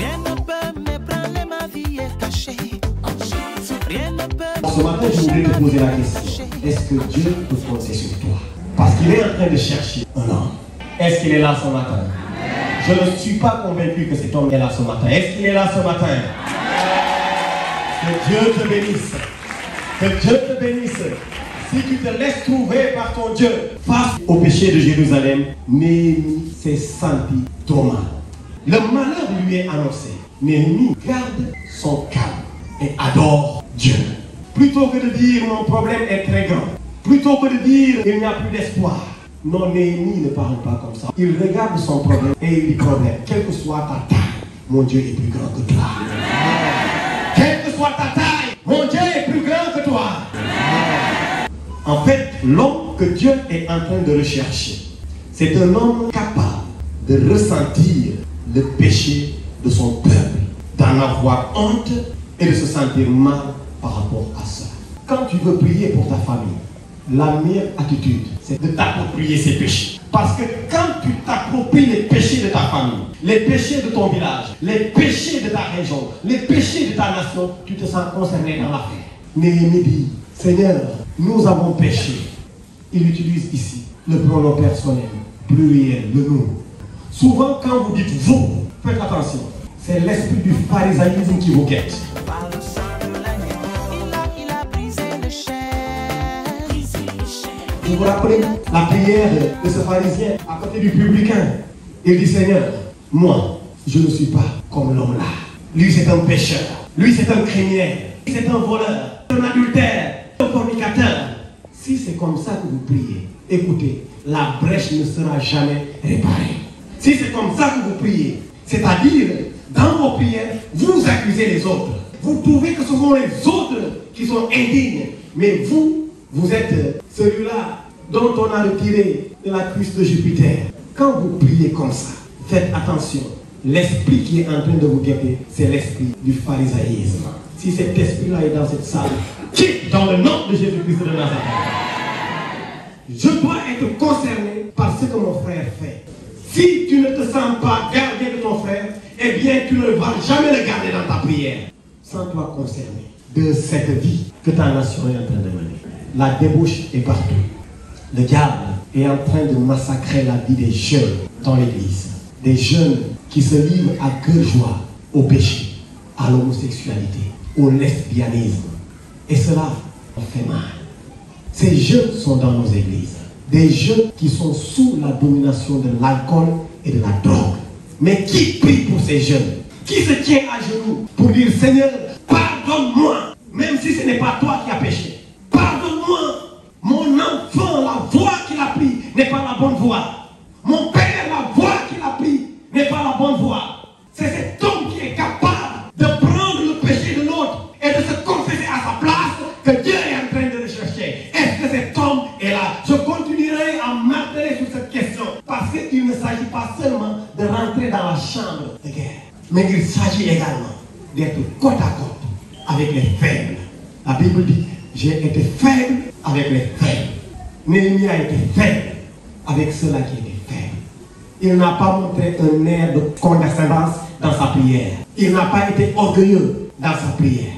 Rien ne peut m'ébranler, ma vie est cachée. Rien ne peut. Ce matin, je voulais te poser la question. Est-ce que Dieu peut compter sur toi? Parce qu'il est en train de chercher un homme. Est-ce qu'il est là ce matin? Je ne suis pas convaincu que cet homme est là ce matin. Est-ce qu'il est là ce matin? Que Dieu te bénisse. Que Dieu te bénisse. Si tu te laisses trouver par ton Dieu face au péché de Jérusalem, Néhémie s'est senti trop mal. Le malheur lui est annoncé. Néhémie garde son calme et adore Dieu. Plutôt que de dire mon problème est très grand, plutôt que de dire il n'y a plus d'espoir, non, Néhémie ne parle pas comme ça. Il regarde son problème et il dit problème, quelle que soit ta taille, mon Dieu est plus grand que toi. Quelle que soit ta taille, mon Dieu est plus grand que toi. En fait, l'homme que Dieu est en train de rechercher, c'est un homme capable de ressentir le péché de son peuple, d'en avoir honte et de se sentir mal par rapport à ça. Quand tu veux prier pour ta famille, la meilleure attitude, c'est de t'approprier ces péchés. Parce que quand tu t'appropries les péchés de ta famille, les péchés de ton village, les péchés de ta région, les péchés de ta nation, tu te sens concerné dans l'affaire. Néhémie dit, Seigneur, nous avons péché. Il utilise ici le pronom personnel, pluriel, le nous. Souvent, quand vous dites vous, faites attention, c'est l'esprit du pharisaïsme qui vous guette. Vous vous rappelez la prière de ce pharisien à côté du publicain? Il dit, Seigneur, moi, je ne suis pas comme l'homme là. Lui, c'est un pécheur. Lui, c'est un criminel. C'est un voleur, un adultère, un fornicateur. Si c'est comme ça que vous priez, écoutez, la brèche ne sera jamais réparée. Si c'est comme ça que vous priez, c'est-à-dire, dans vos prières, vous accusez les autres. Vous trouvez que ce sont les autres qui sont indignes. Mais vous êtes celui-là dont on a retiré de la cuisse de Jupiter. Quand vous priez comme ça, faites attention. L'esprit qui est en train de vous guetter, c'est l'esprit du pharisaïsme. Si cet esprit-là est dans cette salle, quitte dans le nom de Jésus-Christ de Nazareth. Je dois être concerné par ce que mon frère fait. Si tu ne te sens pas gardé de ton frère, eh bien tu ne vas jamais le garder dans ta prière. Sens-toi concerné de cette vie que ta nation est en train de mener. La débauche est partout. Le diable est en train de massacrer la vie des jeunes dans l'église. Des jeunes qui se livrent à cœur joie au péché, à l'homosexualité, au lesbianisme. Et cela en fait mal. Ces jeunes sont dans nos églises. Des jeunes qui sont sous la domination de l'alcool et de la drogue. Mais qui prie pour ces jeunes? Qui se tient à genoux pour dire, Seigneur, pardonne-moi, même si ce n'est pas toi qui as péché. Pardonne-moi, mon enfant, la voie qu'il a prise n'est pas la bonne voie. Mon père, la voie qu'il a prise n'est pas la bonne voie. C'est cet homme qui est capable de prendre le péché de l'autre et de se confesser à sa place que Dieu est en train de rechercher. Est-ce que cet homme est là? Je continuerai à marteler sur cette question parce qu'il ne s'agit pas seulement de rentrer dans la chambre de guerre, mais il s'agit également d'être côte à côte avec les faibles. La Bible dit, j'ai été faible avec les faibles. Néhémie a été faible avec ceux-là qui étaient faibles. Il n'a pas montré un air de condescendance dans sa prière. Il n'a pas été orgueilleux dans sa prière.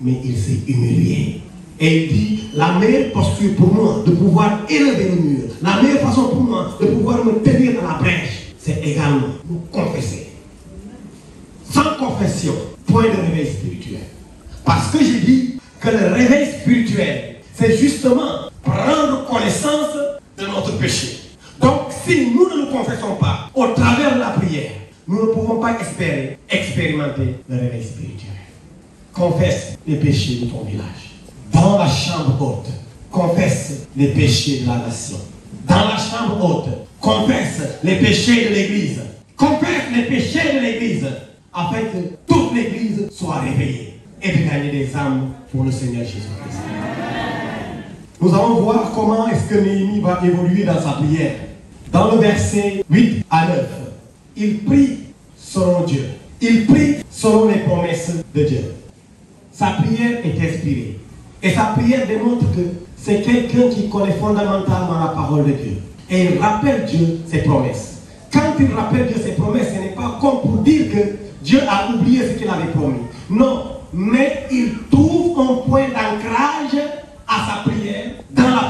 Mais il s'est humilié. Et il dit, la meilleure posture pour moi de pouvoir élever le mur, la meilleure façon pour moi de pouvoir me tenir dans la brèche, c'est également me confesser. Sans confession, point de réveil spirituel. Parce que j'ai dit que le réveil spirituel, c'est justement prendre connaissance de notre péché. Donc, si nous ne nous confessons pas au travers de la prière, nous ne pouvons pas espérer expérimenter le réveil spirituel. Confesse les péchés de ton village. Dans la chambre haute, confesse les péchés de la nation. Dans la chambre haute, confesse les péchés de l'église. Confesse les péchés de l'église, afin que toute l'église soit réveillée et de gagner des âmes pour le Seigneur Jésus-Christ. Nous allons voir comment est-ce que Néhémie va évoluer dans sa prière. Dans le verset 8 à 9, il prie selon Dieu. Il prie selon les promesses de Dieu. Sa prière est inspirée. Et sa prière démontre que c'est quelqu'un qui connaît fondamentalement la parole de Dieu. Et il rappelle Dieu ses promesses. Quand il rappelle Dieu ses promesses, ce n'est pas comme pour dire que Dieu a oublié ce qu'il avait promis. Non, mais il trouve un point d'ancrage à sa prière dans la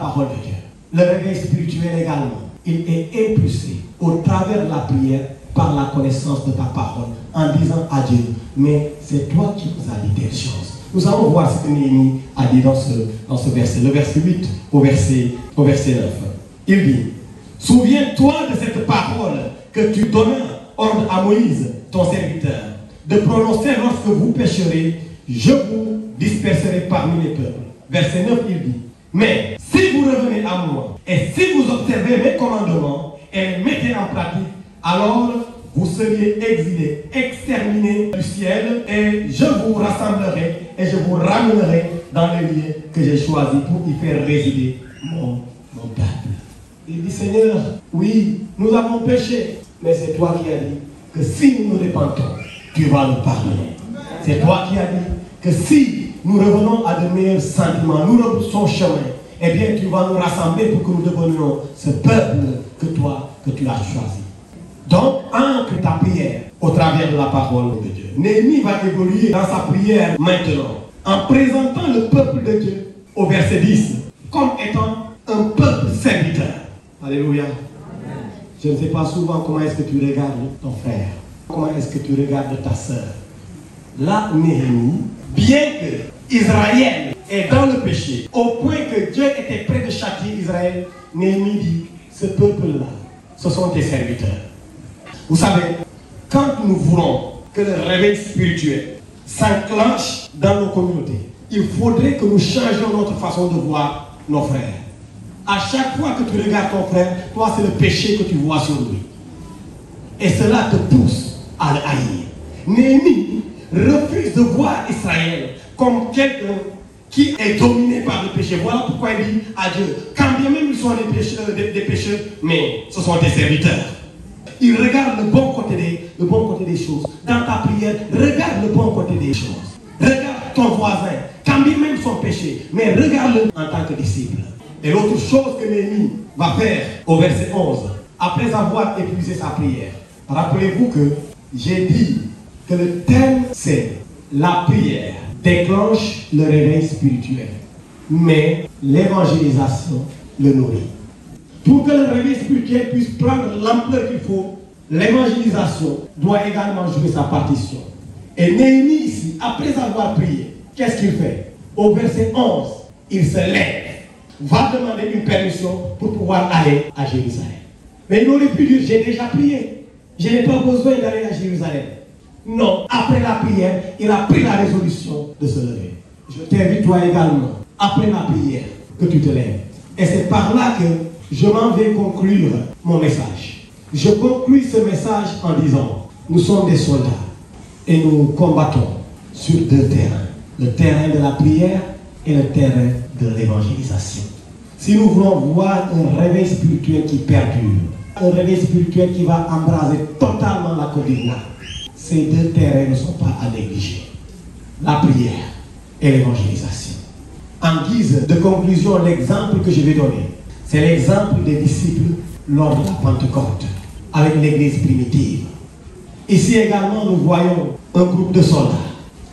parole de Dieu. Le réveil spirituel également, il est impulsé au travers de la prière par la connaissance de ta parole, en disant à Dieu, mais c'est toi qui nous as dit telle chose. Nous allons voir ce que Néhémie a dit dans ce verset, le verset 8 au verset 9. Il dit, souviens-toi de cette parole que tu donnais ordre à Moïse, ton serviteur, de prononcer lorsque vous pécherez, je vous disperserai parmi les peuples. Verset 9, il dit, mais si vous revenez à moi, et si vous observez mes commandements, et les mettez en pratique, alors vous seriez exilés, exterminés du ciel, et je vous rassemblerai, et je vous ramènerai dans les lieux que j'ai choisis pour y faire résider mon peuple. Il dit, Seigneur, oui, nous avons péché, mais c'est toi qui as dit que si nous nous repentons, tu vas nous pardonner. C'est toi qui as dit que si nous revenons à de meilleurs sentiments, nous repoussons chemin, eh bien tu vas nous rassembler pour que nous devenions ce peuple que tu as choisi. Donc, ancre ta prière au travers de la parole de Dieu. Néhémie va évoluer dans sa prière maintenant, en présentant le peuple de Dieu au verset 10, comme étant un peuple serviteur. Alléluia. Je ne sais pas souvent comment est-ce que tu regardes ton frère, comment est-ce que tu regardes ta sœur. Là, Néhémie, bien que Israël est dans le péché, au point que Dieu était prêt de châtier Israël, Néhémie dit, ce peuple-là, ce sont tes serviteurs. Vous savez, quand nous voulons que le réveil spirituel s'enclenche dans nos communautés, il faudrait que nous changions notre façon de voir nos frères. À chaque fois que tu regardes ton frère, toi c'est le péché que tu vois sur lui. Et cela te pousse à le haïr. Néhémie refuse de voir Israël comme quelqu'un qui est dominé par le péché. Voilà pourquoi il dit à Dieu, quand bien même ils sont des pécheurs, mais ce sont des serviteurs. Il regarde le bon côté des choses. Dans ta prière, regarde le bon côté des choses. Regarde ton voisin, quand bien même son péché, mais regarde-le en tant que disciple. Et l'autre chose que Néhémie va faire au verset 11, après avoir épuisé sa prière, rappelez-vous que j'ai dit que le thème c'est la prière déclenche le réveil spirituel, mais l'évangélisation le nourrit. Pour que le réveil spirituel puisse prendre l'ampleur qu'il faut, l'évangélisation doit également jouer sa partition. Et Néhémie ici, après avoir prié, qu'est-ce qu'il fait? Au verset 11, il se lève, va demander une permission pour pouvoir aller à Jérusalem. Mais il aurait pu dire, j'ai déjà prié, je n'ai pas besoin d'aller à Jérusalem. Non, après la prière, il a pris la résolution de se lever. Je t'invite toi également, après la prière, que tu te lèves. Et c'est par là que je m'en vais conclure mon message. Je conclue ce message en disant, nous sommes des soldats et nous combattons sur deux terrains. Le terrain de la prière et le terrain de l'évangélisation. Si nous voulons voir un réveil spirituel qui perdure, un réveil spirituel qui va embraser totalement la Côte d'Ivoire, ces deux terrains ne sont pas à négliger. La prière et l'évangélisation. En guise de conclusion, l'exemple que je vais donner, c'est l'exemple des disciples lors de la Pentecôte, avec l'église primitive. Ici également, nous voyons un groupe de soldats,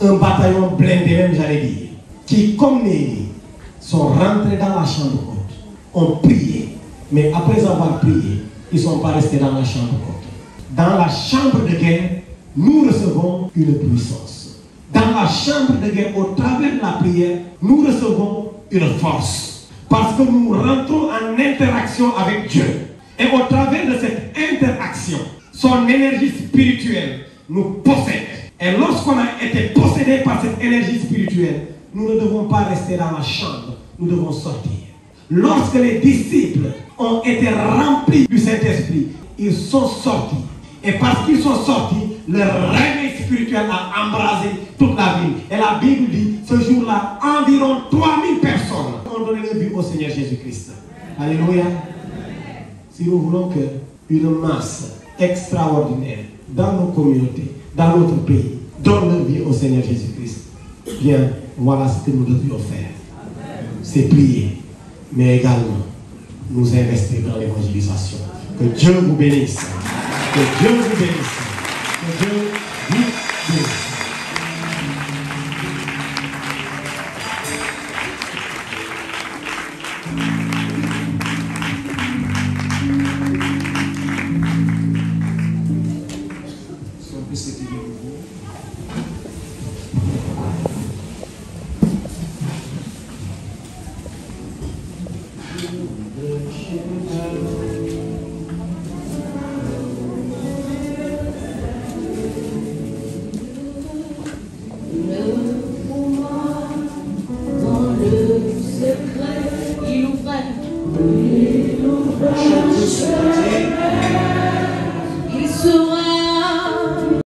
un bataillon blindé même, j'allais dire, qui, comme Néhémie, sont rentrés dans la chambre haute, ont prié, mais après avoir prié, ils ne sont pas restés dans la chambre haute. Dans la chambre de guerre, nous recevons une puissance. Dans la chambre de guerre, au travers de la prière, nous recevons une force. Parce que nous rentrons en interaction avec Dieu. Et au travers de cette interaction, son énergie spirituelle nous possède. Et lorsqu'on a été possédé par cette énergie spirituelle, nous ne devons pas rester dans la chambre, nous devons sortir. Lorsque les disciples ont été remplis du Saint-Esprit, ils sont sortis. Et parce qu'ils sont sortis, le réveil spirituel a embrasé toute la ville. Et la Bible dit, ce jour-là, environ 3000 personnes ont donné leur vie au Seigneur Jésus-Christ. Alléluia. Si nous voulons qu'une masse extraordinaire dans nos communautés, dans notre pays, donne leur vie au Seigneur Jésus-Christ, bien, voilà ce que nous devrions faire. C'est prier, mais également nous investir dans l'évangélisation. Que Dieu vous bénisse. Que Dieu vous bénisse. Que Dieu, oui, oui. Thank you.